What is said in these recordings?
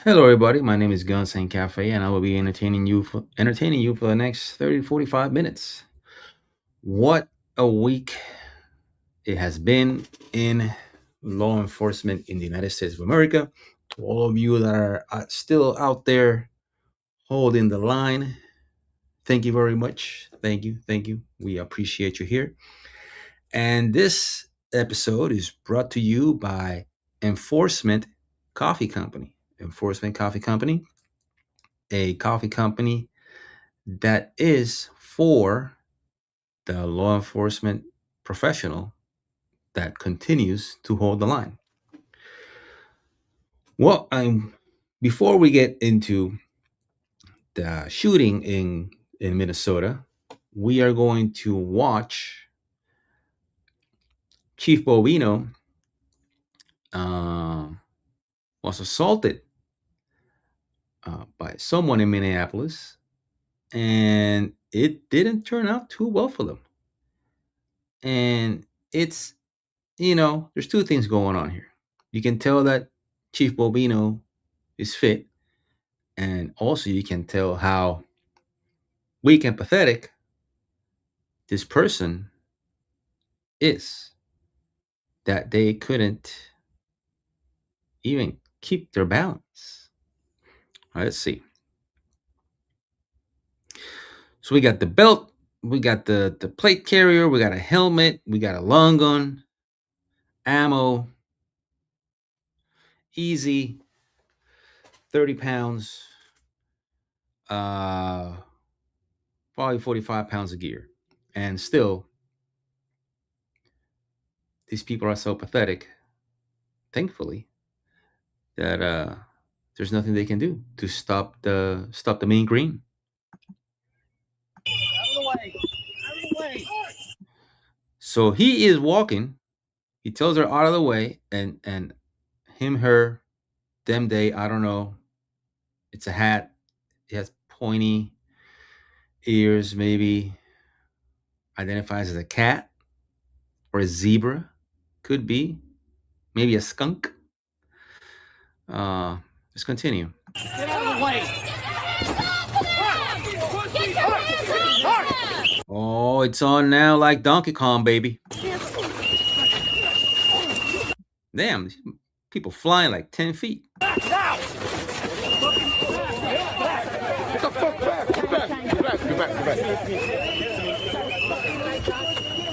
Hello, everybody. My name is Gun Saint Cafe, and I will be entertaining you for the next 30 to 45 minutes. What a week it has been in law enforcement in the United States of America. To all of you that are still out there holding the line, thank you very much. Thank you. Thank you. We appreciate you here. And this episode is brought to you by Enforcement Coffee Company. Enforcement Coffee Company, a coffee company that is for the law enforcement professional that continues to hold the line. Well, before we get into the shooting in Minnesota, we are going to watch Chief Bovino uh, was assaulted by someone in Minneapolis, and it didn't turn out too well for them. And it's there's two things going on here. You can tell that Chief Bobino is fit, and also you can tell how weak and pathetic this person is, that they couldn't even keep their balance. All right, let's see. So we got the belt, we got the plate carrier, we got a helmet, we got a long gun, ammo, easy, 30 pounds, uh, probably 45 pounds of gear. And still, these people are so pathetic, thankfully, that there's nothing they can do to stop the mean green. Out of the way. Out of the way. So he is walking. He tells her out of the way, and him, her, them, they, I don't know. It's a hat. It has pointy ears, maybe identifies as a cat or a zebra. Could be. Maybe a skunk. Let's continue. Get out of the way. Oh, it's on now like Donkey Kong, baby. Damn, people flying like 10 feet. Get the fuck back. Get back. Get back.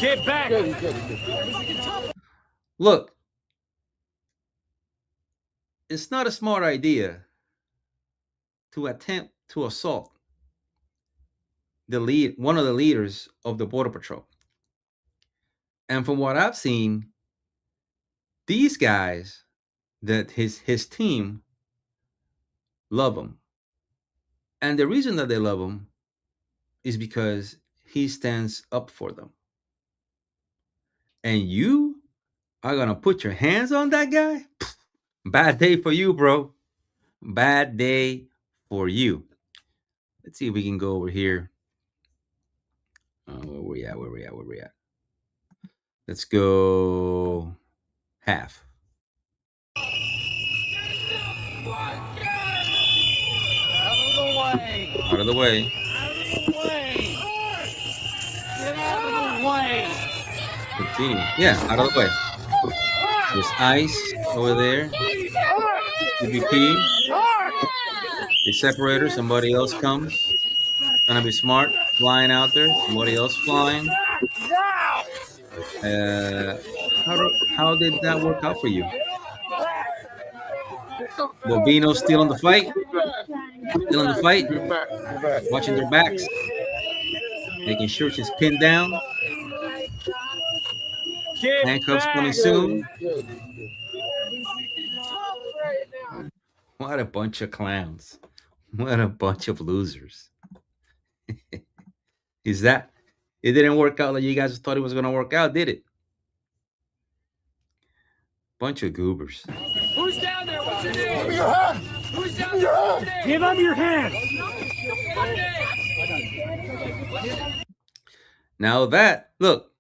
Get back. Get back. Get. Look, it's not a smart idea to attempt to assault one of the leaders of the Border Patrol. And from what I've seen, these guys, that his team, love him. And the reason that they love him is because he stands up for them. And you are going to put your hands on that guy? Bad day for you, bro. Bad day for you. Let's see if we can go over here. Where we at? Let's go half. Out of the way. Get out of the way. Continue. Yeah, out of the way. There's ice over there. PvP. The separator. Somebody else comes. Gonna be smart. Flying out there. Somebody else flying. How did that work out for you? Bovino still on the fight. Still on the fight. Watching their backs. Making sure she's pinned down. Handcuffs coming soon. What a bunch of clowns. What a bunch of losers. Is that it didn't work out like you guys thought it was going to work out, did it? Bunch of goobers. Who's down there? What's your name? Give me your hand. Who's down there? What's your name? Give him your hand. Now that, look,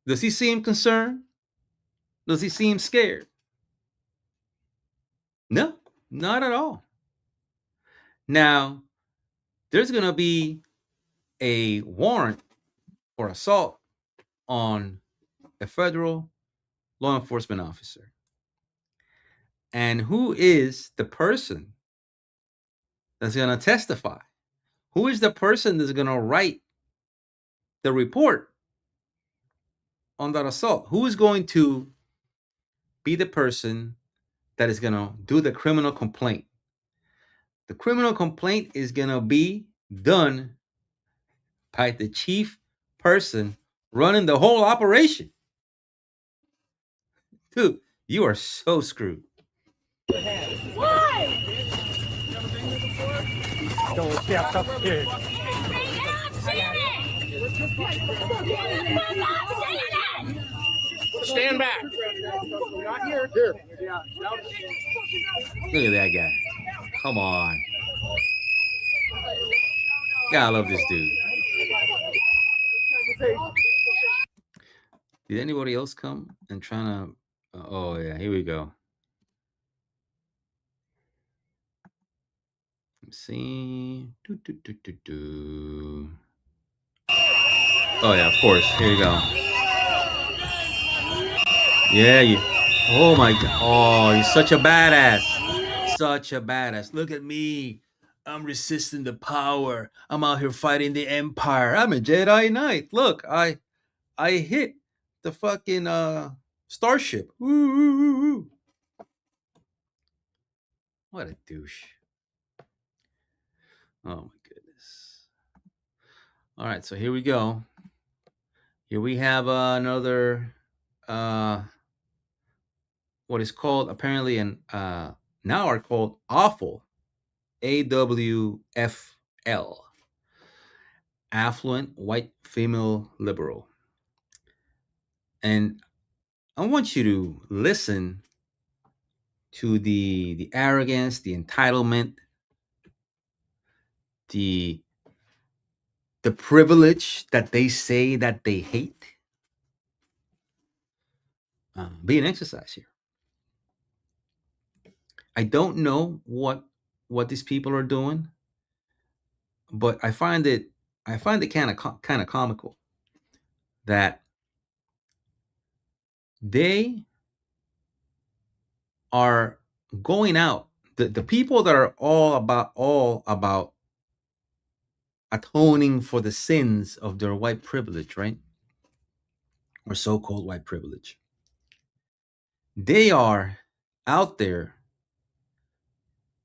does he seem concerned? Does he seem scared? No, not at all. Now, there's going to be a warrant for assault on a federal law enforcement officer. And who is the person that's going to testify? Who is the person that's going to write the report on that assault? Who is going to be the person that is going to do the criminal complaint? The criminal complaint is going to be done by the chief person running the whole operation. Dude, you are so screwed. Why? Don't step up here. Stand back. Not here. Here. Look at that guy. Come on. God, I love this dude. Did anybody else come and trying to? Oh yeah, here we go. Let's see. Oh yeah, of course. Here you go. Yeah, you. Oh my God. Oh, you're such a badass. Such a badass. Look at me. I'm resisting the power. I'm out here fighting the Empire. I'm a Jedi Knight. Look, I hit the fucking starship. Woo, woo, woo, woo. What a douche. Oh my goodness. All right, so here we go. Here we have another what is called apparently an now are called awful AWFL, affluent white female liberal. And I want you to listen to the arrogance, the entitlement, the privilege that they say that they hate being exercised here. I don't know what these people are doing, but I find it kind of comical that they are going out, the people that are all about atoning for the sins of their white privilege, right? Or so-called white privilege. They are out there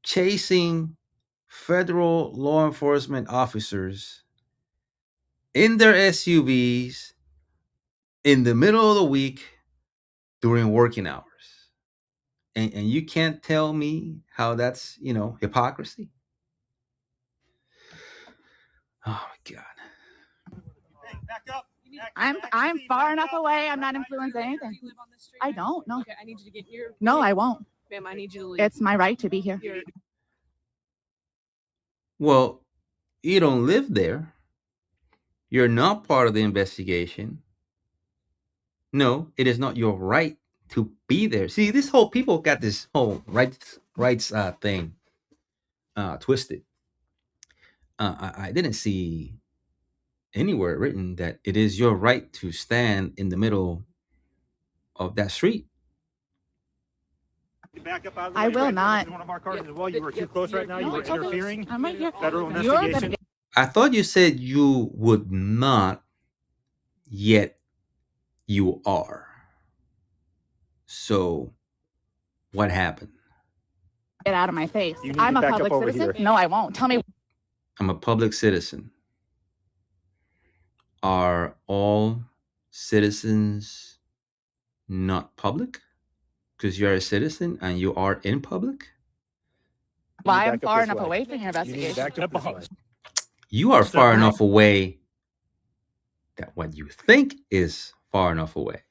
chasing federal law enforcement officers in their SUVs in the middle of the week during working hours. And you can't tell me how that's, hypocrisy. Oh my God. Hey, back up. I'm far enough away. I'm not influencing anything. Do you live on this street? I don't. No. Okay, I need you to get your. No, I won't. Ma'am, I need you to leave. It's my right to be here. Well, you don't live there. You're not part of the investigation. No, it is not your right to be there. See, this whole people got this whole rights thing twisted. I didn't see anywhere written that it is your right to stand in the middle of that street. Back up out of the I way will right not. there. One of our cars as well. You were too close right now. You were it's okay. interfering. I'm right here. Federal You're the- investigation. I thought you said you would not, yet you are. So, what happened? Get out of my face. You need I'm to a back public up over citizen. here. No, I won't. Tell me. I'm a public citizen. Are all citizens not public? Because you're a citizen and you are in public? Why back I'm up far this enough way. away from your You need to investigation. back up this way. You are Step far back. enough away that what you think is far enough away.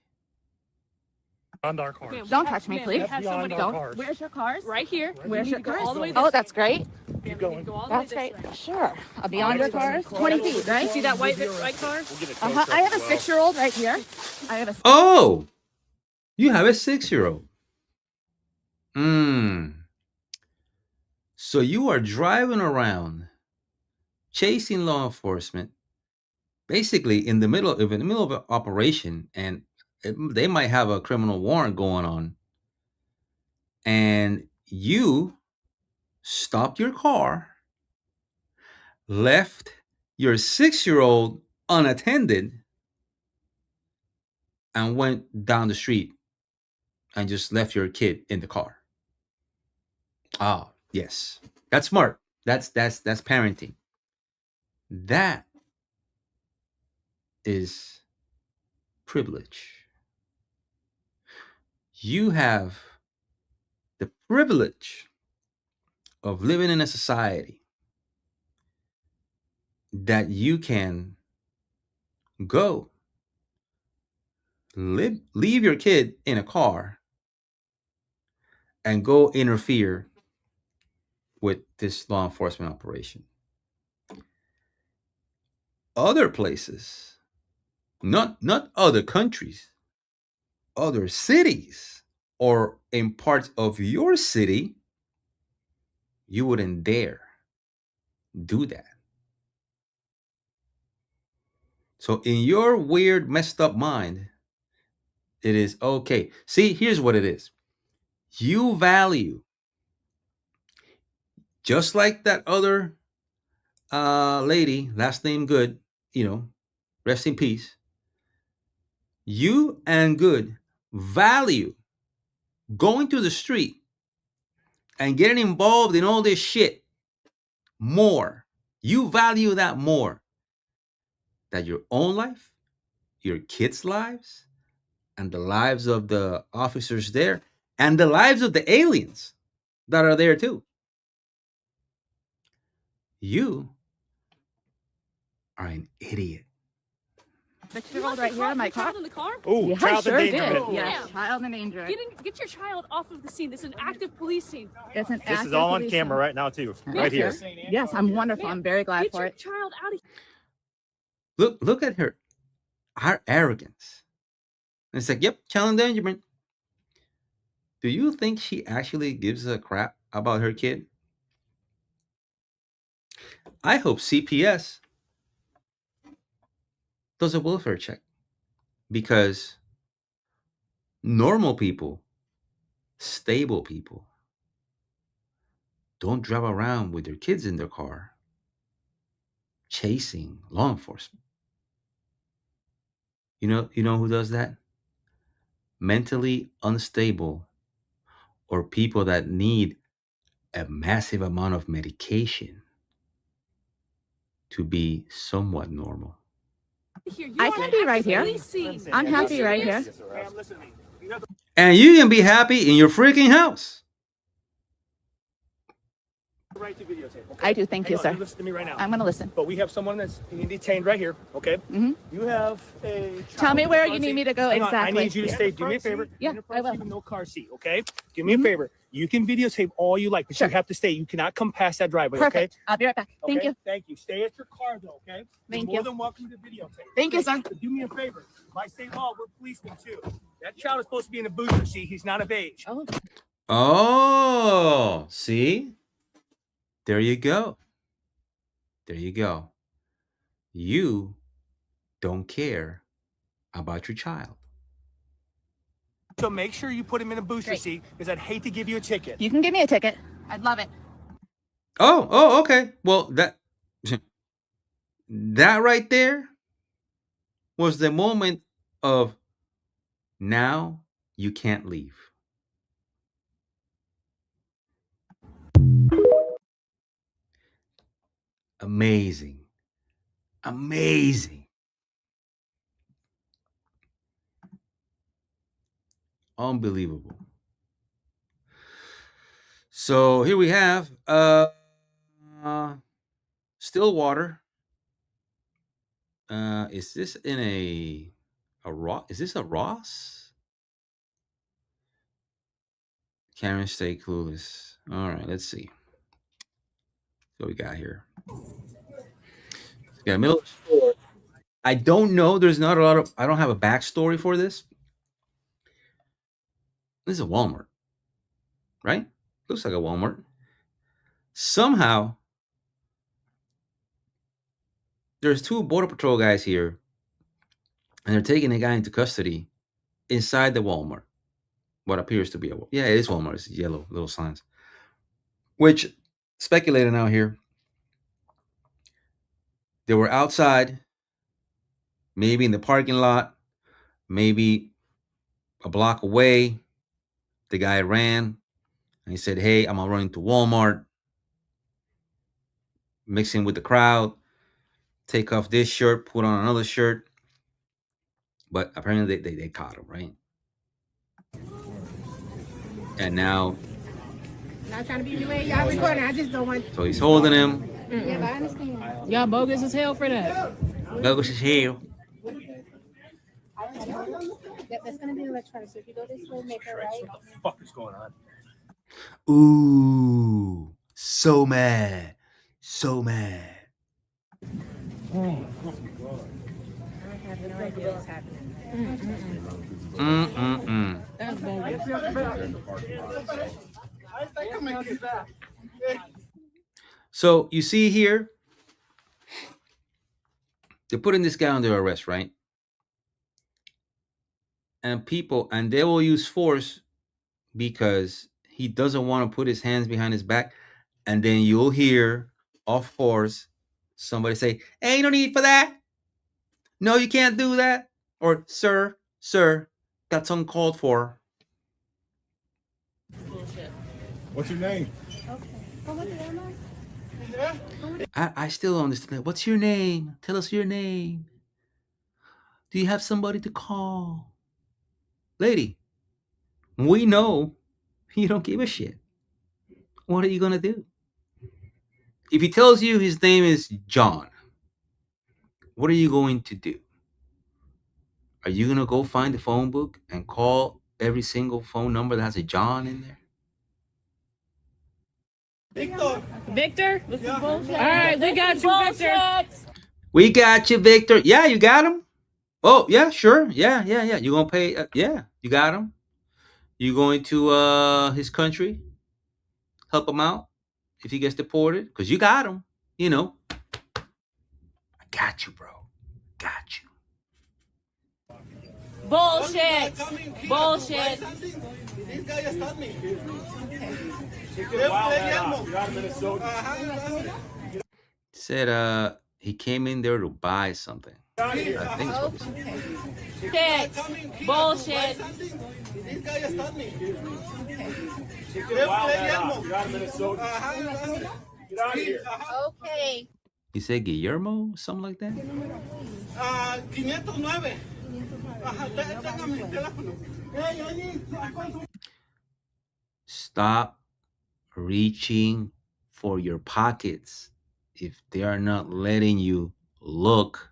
On our cars. Ma'am, Don't we touch me, have- please. We have Beyond somebody our Don't. cars. Where's your cars? right here. Where's You your need to go cars? all the way Oh, this that's great. way. Keep Ma'am, you going. need to go all the way That's this great. way. Sure. Beyond your cars. 20 feet, right? See that white car? We'll get a tow Uh-huh. truck I have a as well. 6-year-old right here. I have a. Oh, you have a 6-year-old. So you are driving around chasing law enforcement, basically in the middle of an operation, and they might have a criminal warrant going on, and you stopped your car, left your 6-year-old unattended, and went down the street and just left your kid in the car. Ah, yes. That's smart. That's parenting. That is privilege. You have the privilege of living in a society that you can go leave your kid in a car and go interfere with this law enforcement operation. Other places, not other countries, other cities, or in parts of your city, you wouldn't dare do that. So in your weird, messed up mind, it is okay. See, here's what it is. You value, just like that other lady, last name Good, rest in peace. You and Good value going to the street and getting involved in all this shit more. You value that more than your own life, your kids' lives, and the lives of the officers there, and the lives of the aliens that are there too. You are an idiot. 6-year-old right here in my car. In the car? Oh, Yeah, child sure endangerment. did. Yes, Yeah. child endangerment. Get your child off of the scene. This is an active police scene. It's an This is active all on police camera scene. right now too, Yes, right here. sir. Yes, I'm wonderful. I'm very glad Get for your it. child out of Look at her arrogance. And it's like, yep, child endangerment. Do you think she actually gives a crap about her kid? I hope CPS does a welfare check, because normal people, stable people, don't drive around with their kids in their car chasing law enforcement. You know who does that? Mentally unstable, or people that need a massive amount of medication to be somewhat normal. here. You I are can an be active right here. police scene. I'm happy right here. Ma'am, listen to me. You have the And you can be happy in your freaking house. right to videotape. Okay? I do. Thank you, Hang on, sir. listen to me right now. I'm going to listen. But we have someone that's being detained right here. Okay. Mhm. You have a. Tell me child where in the you front need seat. me to go Hang on, exactly. I need you to stay. Do me a favor. Yeah, In the front I will. seat with no car seat. Okay. Do me a favor. You can videotape all you like, but Sure. you have to stay. You cannot come past that driveway. Perfect. Okay. I'll be right back. Thank Okay? you. Thank you. Stay at your car though. Okay. Thank You're more you. than welcome to videotape. Thank you, Okay? sir. But do me a favor. By state law, we're policemen too. That child is supposed to be in the booster seat. He's not of age. Oh, Oh, see? There you go. There you go. You don't care about your child. So make sure you put him in a booster Great. seat, because I'd hate to give you a ticket. you can give me a ticket. I'd love it. Oh, okay. Well, that right there was the moment of, now you can't leave. Amazing. Amazing. Unbelievable. So here we have Stillwater. Is this in a Ross? Is this a Ross? Karen, stay clueless. All right, let's see what we got here. Yeah, middle of the store. I don't know. There's not a lot of. I don't have a backstory for this. This is a Walmart, right? Looks like a Walmart. Somehow, there's two Border Patrol guys here, and they're taking the guy into custody inside the Walmart. What appears to be a yeah, it is Walmart. It's yellow little signs. Which speculating out here, they were outside, maybe in the parking lot, maybe a block away. The guy ran and he said, "Hey, I'm gonna run into Walmart, mix in with the crowd, take off this shirt, put on another shirt." But apparently they caught him, right? And now, Not trying to be delayed. Y'all recording. I just don't want. so he's holding him. Yeah, but I understand. Y'all bogus as hell for that. Bogus as hell. That's gonna be electronic. So if you go this way, make it right. What the fuck is going on? Ooh, so mad, so mad. I have no idea what's happening. That's bogus. So you see here, they're putting this guy under arrest, right? And they will use force because he doesn't want to put his hands behind his back. And then you'll hear, of course, somebody say, "Hey, no need for that. No, you can't do that." Or, sir, that's uncalled for. What's your name? I still don't understand. What's your name? Tell us your name. Do you have somebody to call? Lady, we know you don't give a shit. What are you going to do? If he tells you his name is John, what are you going to do? Are you going to go find the phone book and call every single phone number that has a John in there? Victor? All right, we got you, Victor. We got you, Victor. Yeah, you got him. Oh, yeah, sure. Yeah. You going to pay? Yeah, you got him. You going to his country? Help him out if he gets deported? Because you got him. You know. I got you, bro. Got you. Bullshit. Bullshit. This guy just stopped me. Said he came in there to buy something. I think it's what he said. Shit. Bullshit. This guy just stopped me. Get out of here. Okay. He said Guillermo, something like that. 509. Téngame el teléfono. Stop reaching for your pockets if they are not letting you look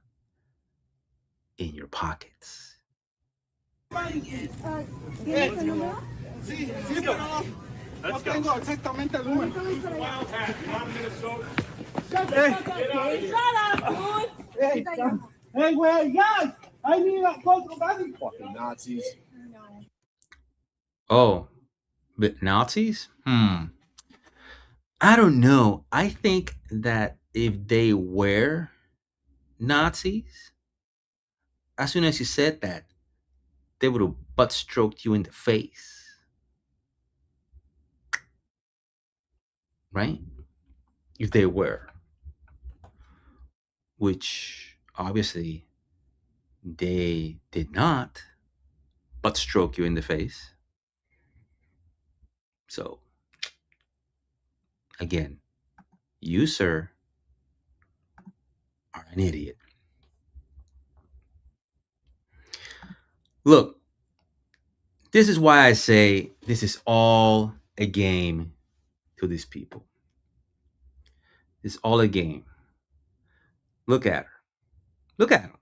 in your pockets. Sí, pero no tengo exactamente el número. Hey, güey, guys! I need a contraband. Fucking Nazis. Oh, but Nazis? I don't know. I think that if they were Nazis, as soon as you said that, they would have butt stroked you in the face. Right? If they were. Which obviously they did not butt stroke you in the face. So, again, you, sir, are an idiot. Look, this is why I say this is all a game to these people. It's all a game. Look at her. Look at him.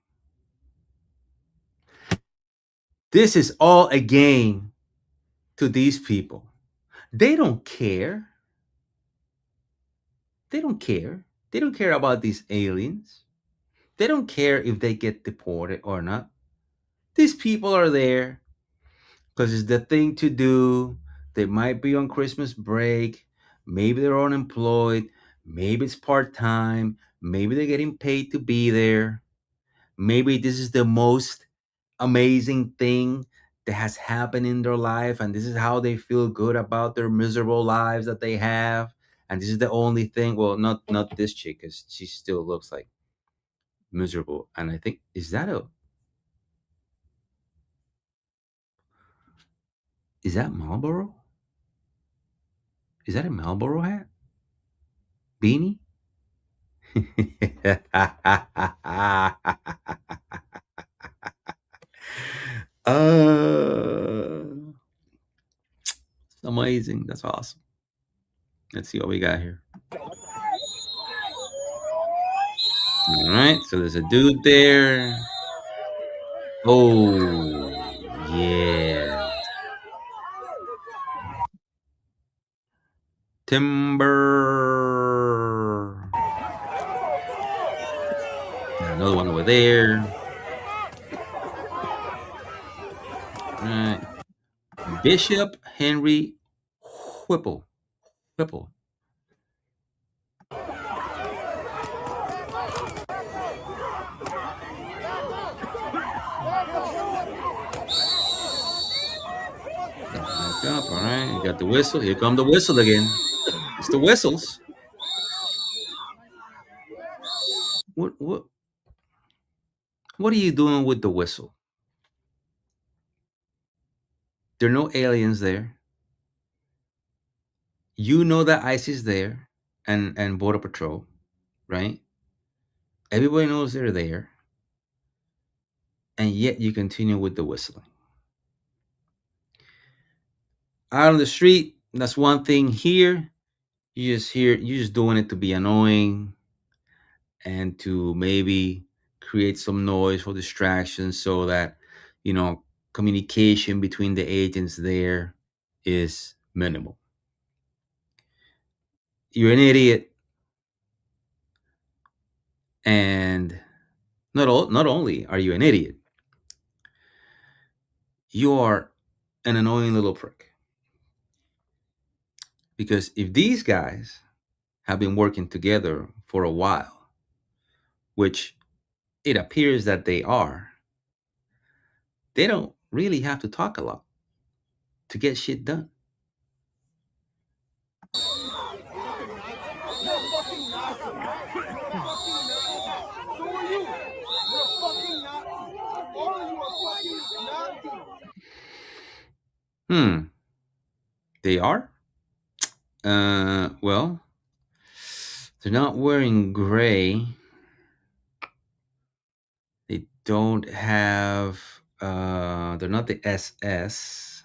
This is all a game to these people. They don't care. They don't care. They don't care about these aliens. They don't care if they get deported or not. These people are there because it's the thing to do. They might be on Christmas break. maybe they're unemployed, maybe it's part-time, maybe they're getting paid to be there, maybe this is the most amazing thing that has happened in their life, and this is how they feel good about their miserable lives that they have, and this is the only thing. Well, not this chick, because she still looks like miserable. And I think, is that Marlboro? Is that a Marlboro hat? Beanie? uh Amazing. That's awesome. Let's see what we got here. All right, so there's a dude there. Oh, yeah. Timber. Got another one over there. All right. Bishop Henry Whipple. Whipple. Back up. All right. You got the whistle. Here come the whistle again. It's the whistles. What are you doing with the whistle? There are no aliens there. You know that ICE is there, and Border Patrol, right? Everybody knows they're there, and yet you continue with the whistling. Out on the street, that's one thing. Here, you're just doing it to be annoying and to maybe create some noise for distraction, so that communication between the agents there is minimal. You're an idiot, and not only are you an idiot, you are an annoying little prick. Because if these guys have been working together for a while, which it appears that they are, they don't really have to talk a lot to get shit done. They are? Well, they're not wearing gray. They don't have, they're not the SS.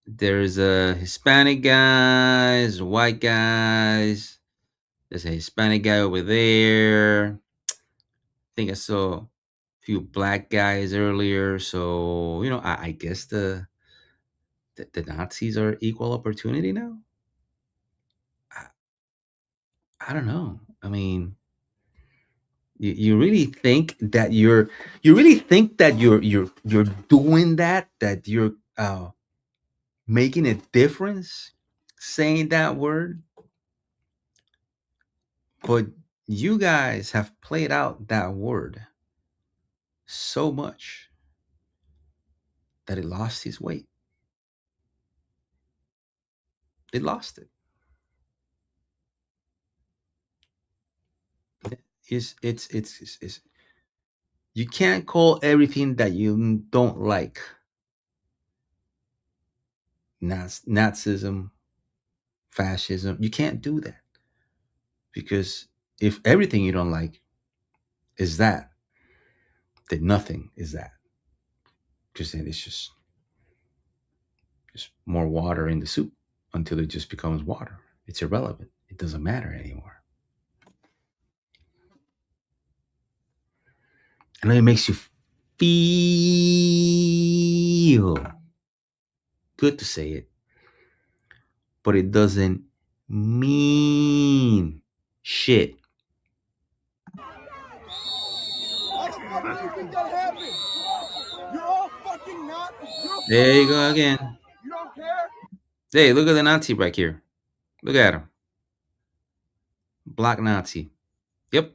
There's a Hispanic guys, white guys. There's a Hispanic guy over there. I think I saw a few black guys earlier. So, I guess the Nazis are equal opportunity now. I don't know. I mean, you really think that you're doing that you're making a difference saying that word? But you guys have played out that word so much that it lost its weight. It lost it. It's you can't call everything that you don't like Nazism, fascism. You can't do that, because if everything you don't like is that, then nothing is that, because then it's just more water in the soup until it just becomes water. It's irrelevant. It doesn't matter anymore. I know it makes you feel good to say it, but it doesn't mean shit. There you go again. You don't care? Hey, look at the Nazi back here. Look at him. Black Nazi. Yep.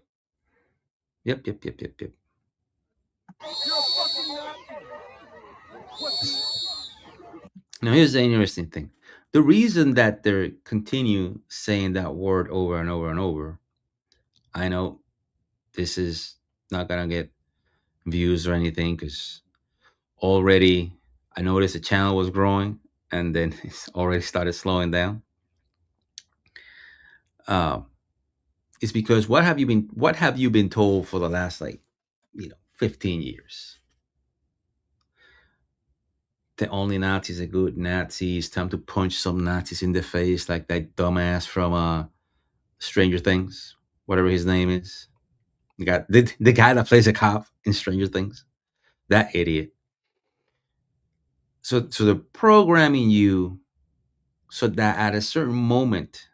Yep. Now, here's the interesting thing. The reason that they continue saying that word over and over and over, I know this is not going to get views or anything because already I noticed the channel was growing and then it's already started slowing down. It's because what have you been told for the last 15 years? The only Nazis are good Nazis. Time to punch some Nazis in the face, like that dumbass from Stranger Things, whatever his name is. The guy that plays a cop in Stranger Things. That idiot. So they're programming you so that at a certain moment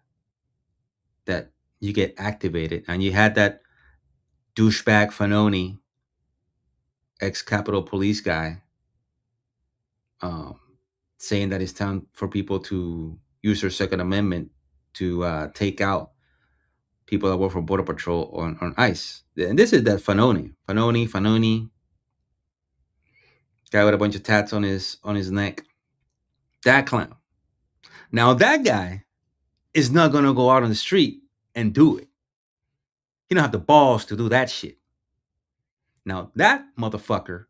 that you get activated, and you had that douchebag Fanoni, ex-Capitol Police guy, saying that it's time for people to use their Second Amendment to take out people that work for Border Patrol on ICE. And this is that Fanoni, guy with a bunch of tats on his neck. That clown. Now that guy is not gonna go out on the street and do it. He don't have the balls to do that shit. Now that motherfucker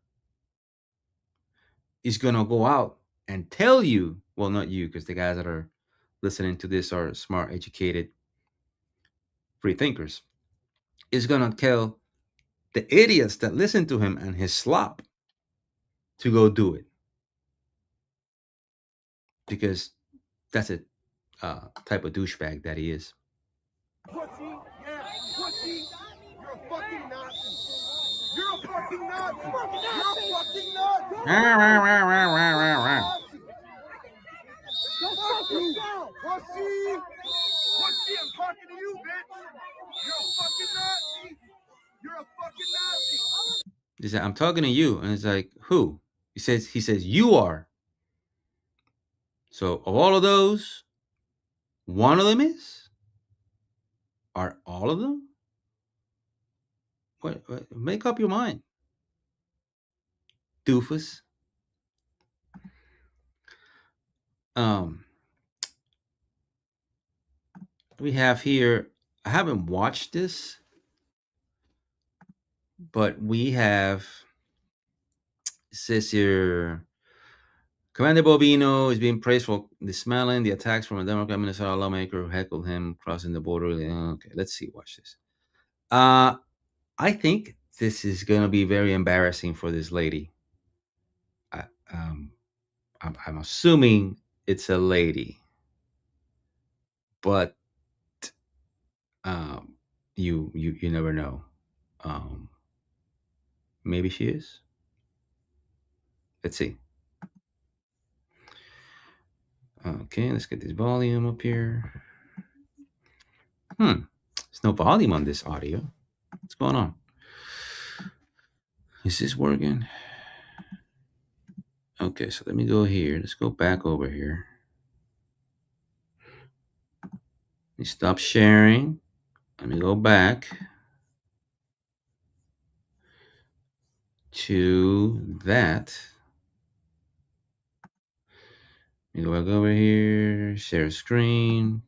is gonna go out and tell you, well, not you, because the guys that are listening to this are smart, educated, free thinkers, is gonna tell the idiots that listen to him and his slop to go do it. Because that's a type of douchebag that he is. Pussy, yeah, pussy. You're a fucking Nazi. You're a fucking Nazi. You're a fucking Nazi. Go fuck yourself, pussy. Pussy, I'm talking to you, bitch. You're a fucking Nazi. You're a fucking Nazi. He said, I'm talking to you. And it's like, who? He says, you are. So of all of those, one of them is? Are all of them? What, make up your mind, doofus. We have here, I haven't watched this, but we have, it says here, Commander Bovino is being praised for dismantling the attacks from a Democrat Minnesota lawmaker who heckled him crossing the border. Okay, let's see. Watch this. I think this is going to be very embarrassing for this lady. I'm assuming it's a lady, but you never know. Maybe she is. Let's see. Okay, let's get this volume up here. There's no volume on this audio. What's going on? Is this working? Okay, so let me go here. Let's go back over here. Let me stop sharing. Let me go back to that. Let me go back over here. Share screen.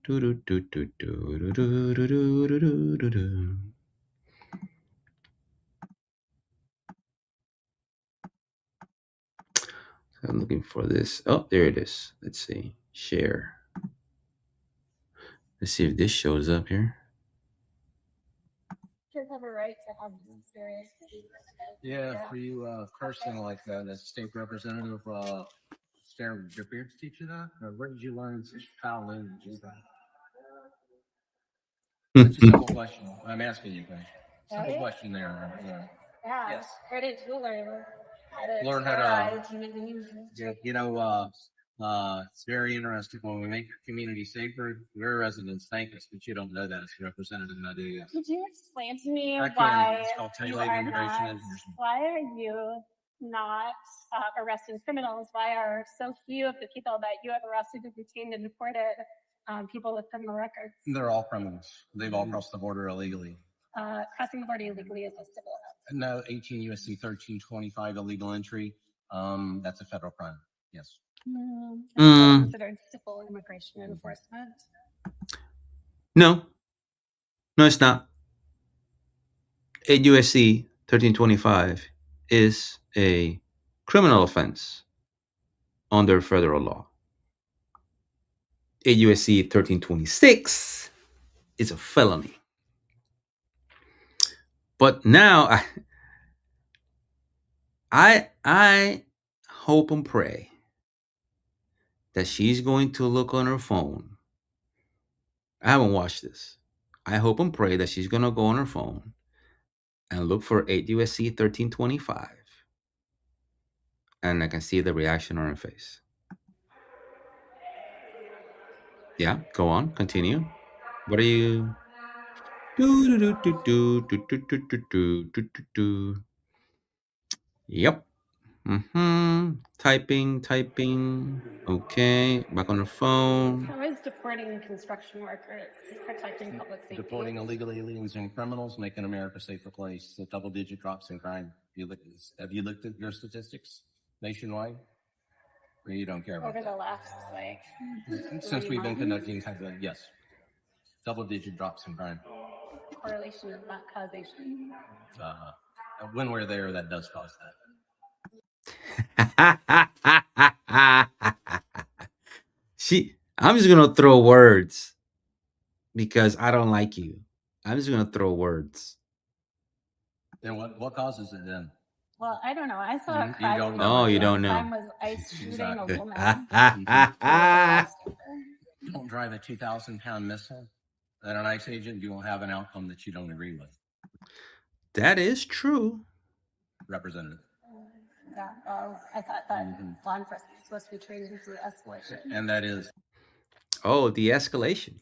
I'm looking for this. Oh, there it is. Let's see. Share. Let's see if this shows up here. Kids have a right to have this experience. Yeah, for you cursing like that, as state representative, Sarah, did your parents teach you that? Or where did you learn such foul language? It's a simple question. I'm asking you guys. Simple question there. Yeah. Yes. Where did you learn? Learn how to. It's very interesting when we make your community safer. Your residents thank us, but you don't know that as a representative. I do. Could you explain to me I can. why It's called you tailored are immigration not? enforcement. Why are you not arresting criminals? Why are so few of the people that you have arrested and detained and deported people with criminal records? They're all criminals. They've all crossed the border illegally. Crossing the border illegally is a civil offense. No, 18 U.S.C. 1325 illegal entry. That's a federal crime. Yes. It's still considered civil immigration enforcement. No, it's not. 8 U.S.C. 1325 is a criminal offense under federal law. 8 U.S.C. 1326 is a felony. But now I hope and pray that she's going to look on her phone. I haven't watched this. I hope and pray that she's going to go on her phone and look for 8 U.S.C. 1325. And I can see the reaction on her face. Yeah, go on, continue. What are you? Yep. Typing. Okay, back on the phone. How is deporting construction workers protecting public safety? Deporting illegal aliens and criminals, making America a safer place. The double-digit drops in crime. Have you looked at your statistics nationwide? Or you don't care about Over that? the last, like, Since we've been conducting yes, double-digit drops in crime. correlation is not causation. When we're there, that does cause that. I'm just gonna throw words because I don't like you. I'm just gonna throw words. Then what causes it then? Well, I don't know. I saw a You don't know. Oh, you don't know. crime was ice shooting a Exactly. woman. Who was a bystander. Don't drive a 2,000-pound missile at an ICE agent. You will have an outcome that you don't agree with. That is true. Representative. Yeah, well, I thought that law enforcement is supposed to be trained through escalation. And that is. Oh, de-escalation.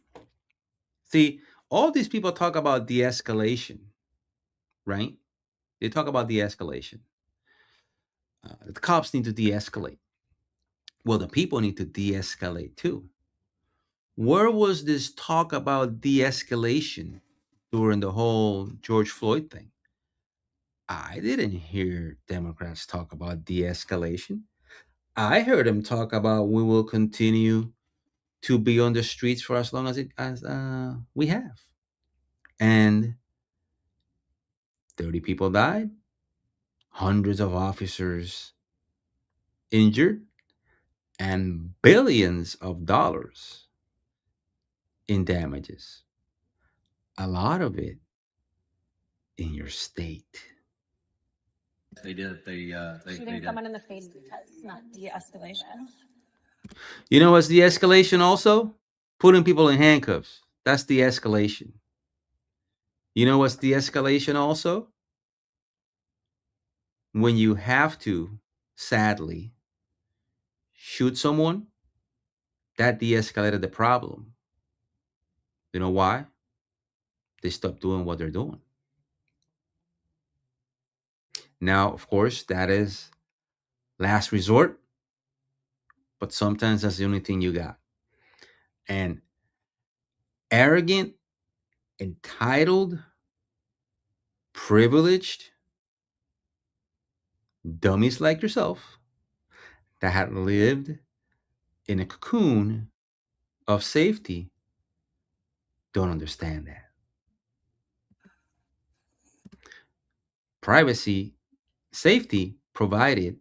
See, all these people talk about de-escalation, right? They talk about de-escalation. The cops need to de-escalate. Well, the people need to de-escalate too. Where was this talk about de-escalation during the whole George Floyd thing? I didn't hear Democrats talk about de-escalation. I heard them talk about we will continue to be on the streets for as long as we have. And 30 people died, hundreds of officers injured, and billions of dollars in damages. A lot of it in your state. They did. They Shooting someone in the face because not de-escalation. You know what's de-escalation also? Putting people in handcuffs. That's de-escalation. You know what's de-escalation also? When you have to, sadly, shoot someone, that de-escalated the problem. You know why? They stopped doing what they're doing. Now, of course, that is last resort, but sometimes that's the only thing you got. And arrogant, entitled, privileged dummies like yourself that had lived in a cocoon of safety don't understand that. Privacy, safety provided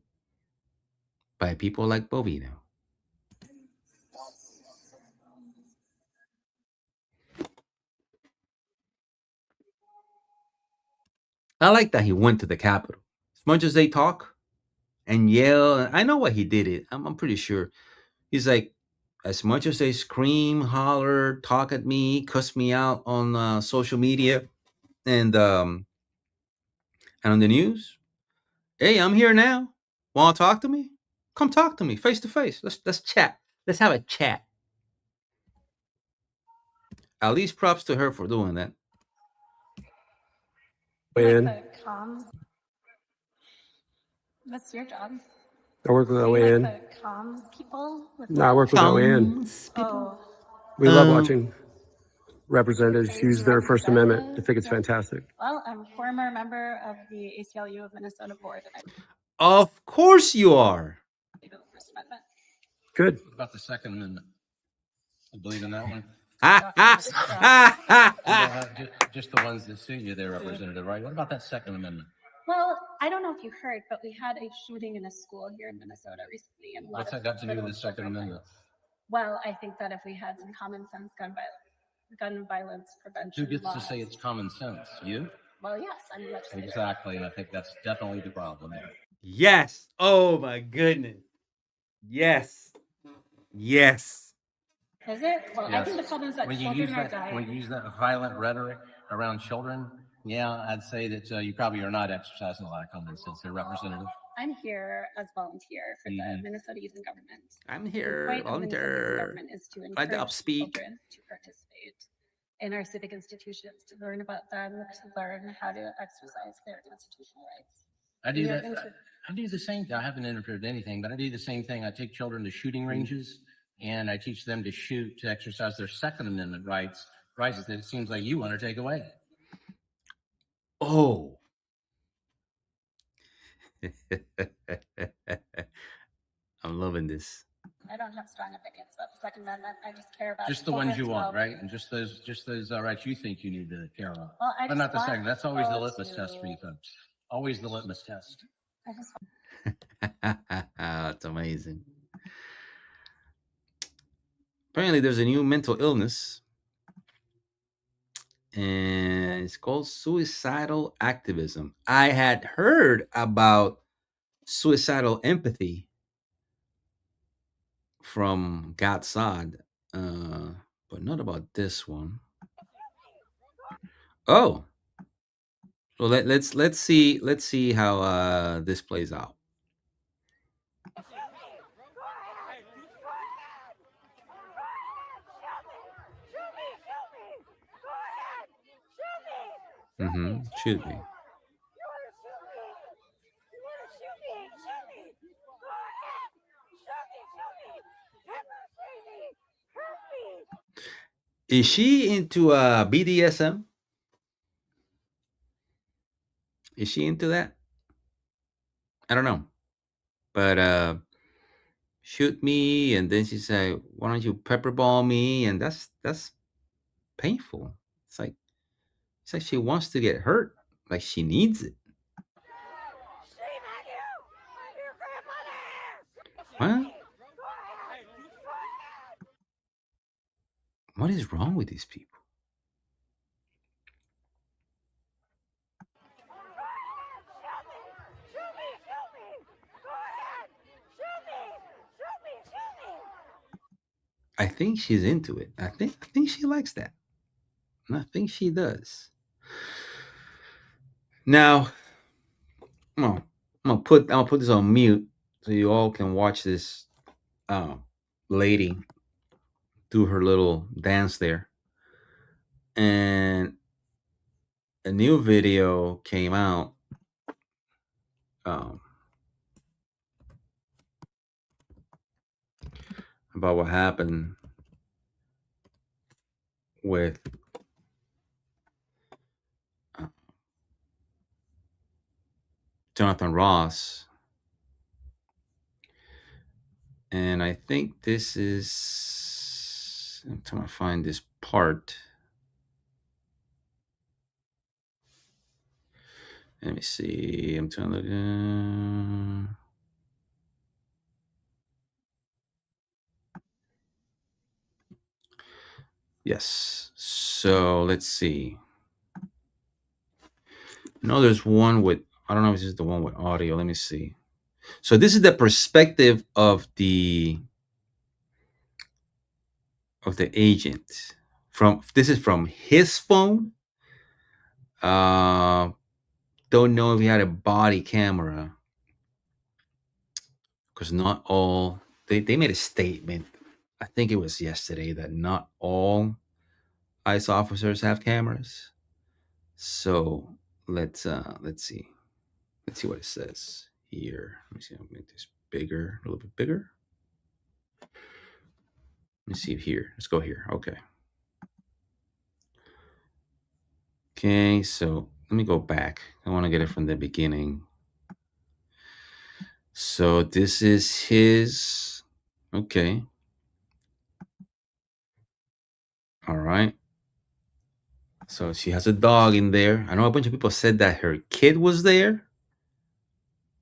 by people like Bovino. I like that he went to the Capitol. As much as they talk and yell, I know why he did it. I'm pretty sure. He's like, as much as they scream, holler, talk at me, cuss me out on social media and on the news, hey, I'm here now. Want to talk to me? Come talk to me face to face. Let's chat. Let's have a chat. At least props to her for doing that. Like the comms. What's your job? I work with Are you OAN. like the comms people? No, I work with OAN. Oh, We love watching representatives praise use your their First Amendment. I representatives. think it's Yeah. fantastic. Well, I'm a former member of the ACLU of Minnesota board, and Of course you are. I believe in the First Amendment. Good. What about the Second Amendment? You believe in that one? You don't have just the ones that suit you there, Representative, right? What about that Second Amendment? Well, I don't know if you heard, but we had a shooting in a school here in Minnesota recently. And What's that got to do with the Second Amendment? Well, I think that if we had some common sense gun violence prevention Who gets laws. to say it's common sense? You? Well, yes, I'm a legislator. Exactly, and I think that's definitely the problem. Yes. Oh my goodness. Yes. Yes. Is it? Well, I Yes. think the problem is that When you children use are that, dying. when you use that violent rhetoric around children, yeah, I'd say that you probably are not exercising a lot of common sense there, Representative. I'm here as volunteer for the Minnesota Youth in Government. I'm The here, point of Minnesota Youth in volunteer. Government is to I encourage don't speak. children to participate in our civic institutions, to learn about them, to learn how to exercise their constitutional rights. I do that. I do the same thing. I haven't interfered in anything, but I do the same thing. I take children to shooting ranges and I teach them to shoot, to exercise their Second Amendment rights that it seems like you want to take away. Oh. I'm loving this. I don't have strong opinions about the Second Amendment. I just care about just the ones you want, well-being. right? And just those rights you think you need to care about. Well, but not the want second. That's always the people litmus test for you folks. Always the litmus test. I just That's amazing. Apparently, there's a new mental illness, and it's called suicidal activism. I had heard about suicidal empathy from Gatsad, but not about this one. Oh, so let's see how this plays out. Should be. Is she into BDSM? Is she into that? I don't know. But shoot me, and then she said, "Why don't you pepperball me?" And that's painful. It's like she wants to get hurt, like she needs it. What? What is wrong with these people? I think she's into it. I think she likes that. I think she does. Now, I'm gonna put this on mute so you all can watch this lady do her little dance there. And a new video came out about what happened with Jonathan Ross. And I think this is, I'm trying to find this part. Let me see. I'm trying to look. Yes. So let's see. No, there's one with, I don't know if this is the one with audio. Let me see. So this is the perspective of the agent. This is from his phone. Don't know if he had a body camera, because not all they made a statement. I think it was yesterday that not all ICE officers have cameras. So let's see what it says here. Let me see. I'll make this bigger, a little bit bigger. Let me see here. Let's go here. Okay. Okay, so let me go back. I want to get it from the beginning. So this is his. Okay. All right. So she has a dog in there. I know a bunch of people said that her kid was there,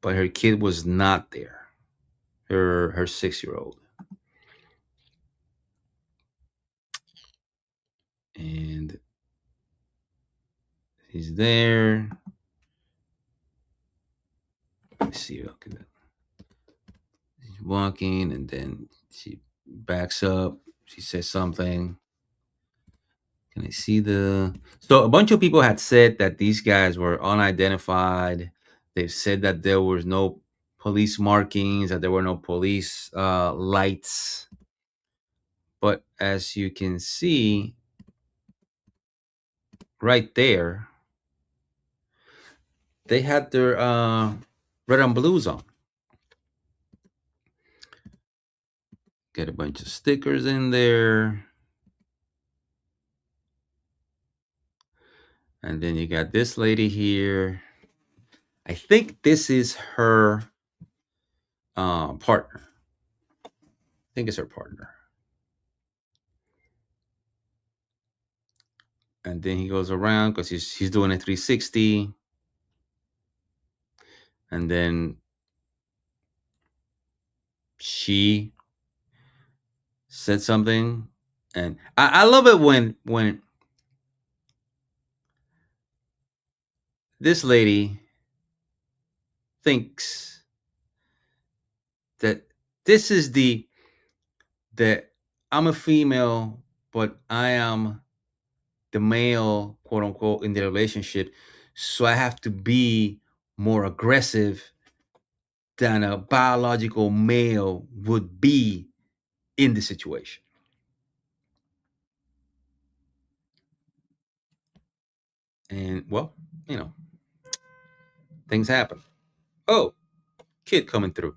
but her kid was not there. Her 6-year-old. And he's there. Let's see. Okay. She's walking, and then she backs up. She says something. Can I see the? So a bunch of people had said that these guys were unidentified. They've said that there was no police markings, that there were no police lights. But as you can see right there, they had their red and blues on. Get a bunch of stickers in there. And then you got this lady here. I think this is her partner. I think it's her partner. And then he goes around because he's doing a 360. And then she said something. And I love it when this lady thinks that this is that I'm a female, but I am the male, quote unquote, in the relationship. So I have to be more aggressive than a biological male would be in the situation. And well, things happen. Oh, kid coming through.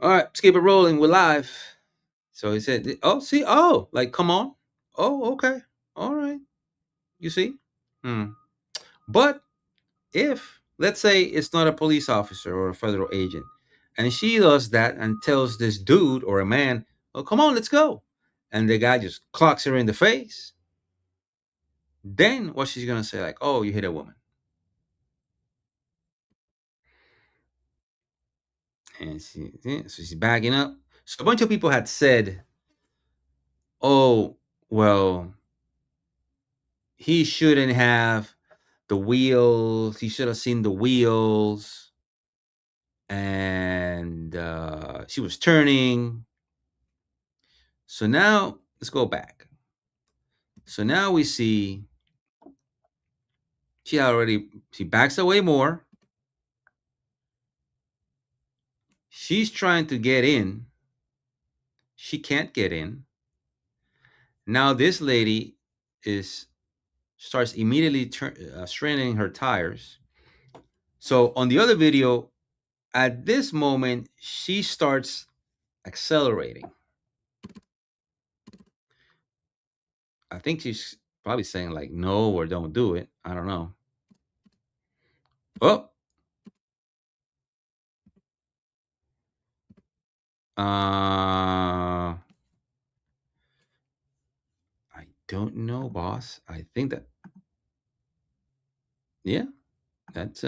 All right, let's keep it rolling. We're live. So he said, oh, see, oh, like, come on. Oh, okay. All right. You see? But if, let's say, it's not a police officer or a federal agent, and she does that and tells this dude or a man, oh, come on, let's go. And the guy just clocks her in the face. Then what she's going to say, like, oh, you hit a woman. And so she's backing up. So a bunch of people had said, oh, well, he shouldn't have the wheels. He should have seen the wheels. And she was turning. So now let's go back. So now we see she backs away more. She's trying to get in. She can't get in. Now this lady starts immediately straining her tires. So on the other video, at this moment, she starts accelerating. I think she's probably saying like no or don't do it. I don't know. Oh. I don't know, boss. I think that yeah, that's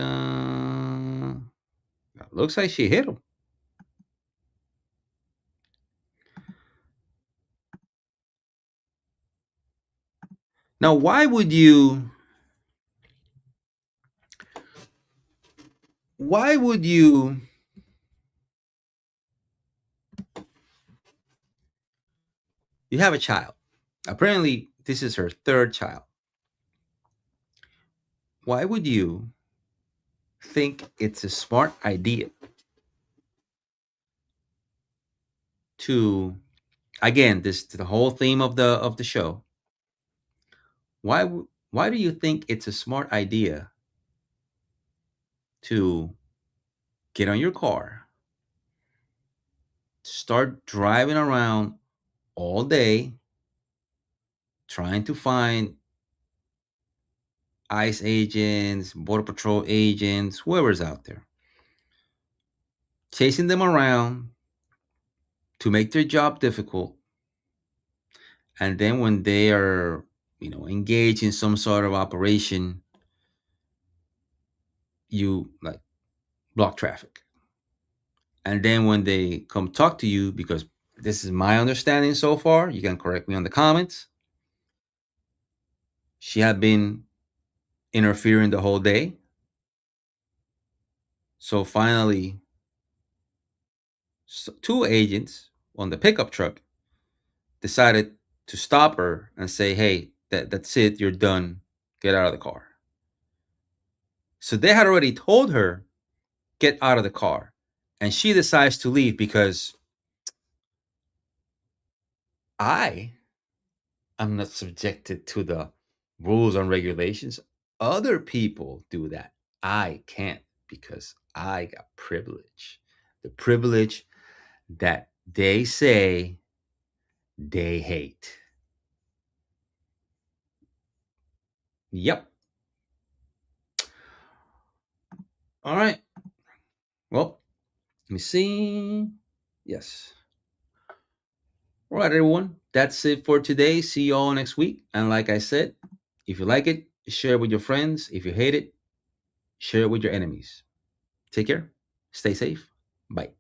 looks like she hit him. Now, why would you you have a child. Apparently, this is her third child. Why would you think it's a smart idea to, again, this the whole theme of the show. Why why do you think it's a smart idea to get on your car, start driving around all day, trying to find ICE agents, Border Patrol agents, whoever's out there, chasing them around to make their job difficult. And then when they are, engaged in some sort of operation, you like block traffic. And then when they come talk to you, because this is my understanding so far, you can correct me on the comments, she had been interfering the whole day. So finally, two agents on the pickup truck decided to stop her and say, hey, that's it, you're done, get out of the car. So they had already told her, get out of the car. And she decides to leave because I am not subjected to the rules and regulations. Other people do that. I can't because I got privilege. The privilege that they say they hate. Yep. All right. Well, let me see. Yes. All right, everyone. That's it for today. See you all next week. And like I said, if you like it, share it with your friends. If you hate it, share it with your enemies. Take care. Stay safe. Bye.